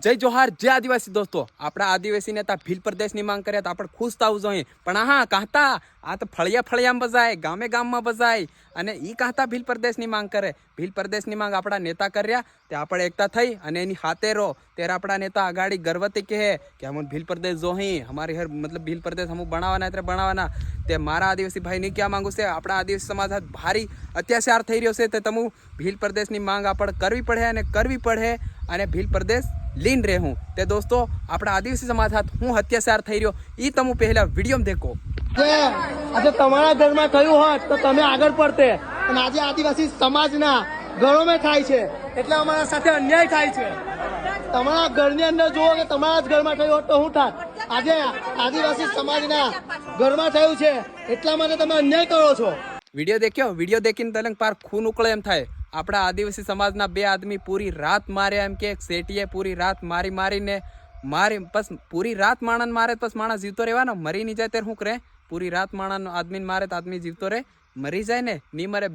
जय जोहार जय आदिवासी दोस्तों अपना आदिवासी नेता भील प्रदेश ની માંગ કર્યા તો આપણે ખુશ થવું જોઈએ પણ હા કહતા આ તો ફળિયા ફળિયામાં બજાય ગામે ગામમાં બજાય અને ઈ કહતા ભીલ પ્રદેશની માંગ કરે ભીલ પ્રદેશની માંગ આપણા નેતા કર્યા તે આપણે એકતા થઈ અને એની હાથે રહો ત્યારે આપણા નેતા આગાડી ગર્વથી કહે કે हम ભીલ પ્રદેશ જોહી हमारी हर मतलब भील प्रदेश हम બનાવવાના એટલે બનાવવાના તે મારા આદિવાસી ભાઈને ક્યાં માંગુ છે આપણા આદિવાસી સમાજ ભારી અત્યાચાર થઈ રહ્યો છે તે તમે ભીલ પ્રદેશની માંગ આપણે કરવી પડે અને કરવી પડે અને ભીલ પ્રદેશ લીન रहूं ते दोस्तों अपना आदिवासी समाज हाथ हूँ अत्याचार થઈ રહ્યો ઈ તમે પહેલા વિડિયોમાં દેખો આજે તમારા ઘરમાં થયું હોત તો તમે આગળ પડતે અને આજે આદિવાસી સમાજના ઘરોમાં થાય છે એટલે અમારા સાથે અન્યાય થાય છે તમારા ઘરની અંદર જુઓ કે તમારા જ ઘરમાં થયું હોત તો શું થાત આજે આદિવાસી સમાજના ઘરમાં થયું છે એટલા માટે તમે અન્યાય કરો છો વિડિયો દેખીને તલંગ પાર ખૂન ઉકળે એમ થાય આપણા આદિવાસી સમાજના બે આદમી પૂરી રાત માર્યા એમ કે શેઠીએ પૂરી રાત મારી બસ પૂરી રાત માણસ મારે બસ માણસ જીવતો રહેવાનો મરી નહીં જાય ત્યારે શું કરે પૂરી રાત માણસ આદમીને મારે તો આદમી જીવતો રહે મરી જાય ને નહીં મરે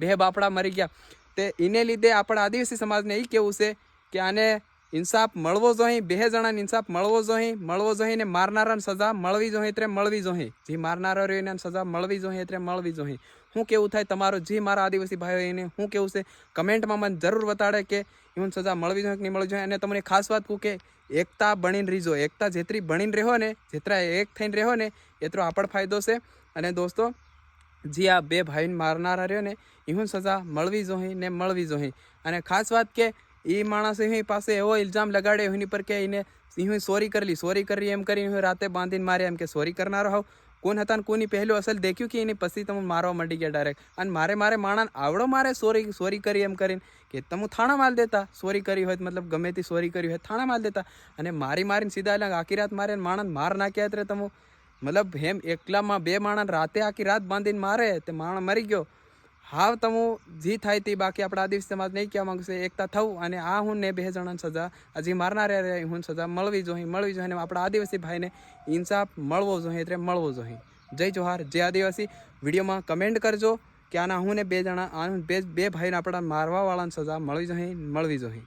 બે બાપડા મરી ગયા તે એને લીધે આપણા આદિવાસી સમાજને એ કેવું છે કે આને ઇન્સાફ મળવો જોઈએ બે જણાને ઇન્સાફ મળવો જોઈએ ને મારનારાને સજા મળવી જોઈએ એટલે મળવી જોઈએ જે મારનારો રહ્યો એને સજા મળવી જોઈએ એટલે મળવી જોઈએ શું કેવું થાય તમારો જે મારા આદિવાસી ભાઈઓ એને શું કેવું છે કમેન્ટમાં મને જરૂર બતાડે કે એવું સજા મળવી જોઈએ કે નહીં મળવી જોઈએ અને તમને ખાસ વાત કહું કે એકતા બનીને રહીજો એકતા જેટલી બનીને રહો ને જેટલા એક થઈને રહો ને એટલો આપણો ફાયદો છે અને દોસ્તો જે આ બે ભાઈને મારનારા રહ્યો ને એવું સજા મળવી જોઈએ અને ખાસ વાત કે એ માણસ એની પાસે એવો ઇલ્ઝામ લગાડે એની પર કે એને હું ચોરી કરી એમ કરીને રાતે બાંધીને માર્યા એમ કે ચોરી કરનારો હોવ કોણ હતા ને કોની પહેલું અસલ દેખ્યું કે એને પછી તમે મારવા માંડી ગયા ડાયરેક્ટ અને મારે માણસ આવડો મારે ચોરી કરી એમ કરીને કે તમે થાણા માલ દેતા ચોરી કરી હોય મતલબ ગમે તે ચોરી કરી હોય થાણા માલ દેતા અને મારીને સીધા આખી રાત મારે માણસ માર નાખ્યા એટલે તમે મતલબ હેમ એકલામાં બે માણસ રાતે આખી રાત બાંધીને મારે તે માણસ મરી ગયો હાવ તમે જી થાય તે બાકી આપણા આદિવાસી સમાજ નહીં કહેવા માંગુ છે એકતા થવું અને આ હું ને બે જણાને સજા હજી મારનારે હું સજા મળવી જોઈએ અને આપણા આદિવાસી ભાઈને ઇન્સાફ મળવો જોઈએ એટલે મળવો જોઈએ જય જોહાર જય આદિવાસી વિડીયોમાં કમેન્ટ કરજો કે આના હું ને બે જણા બે ભાઈને આપણા મારવાવાળાને સજા મળવી જોઈએ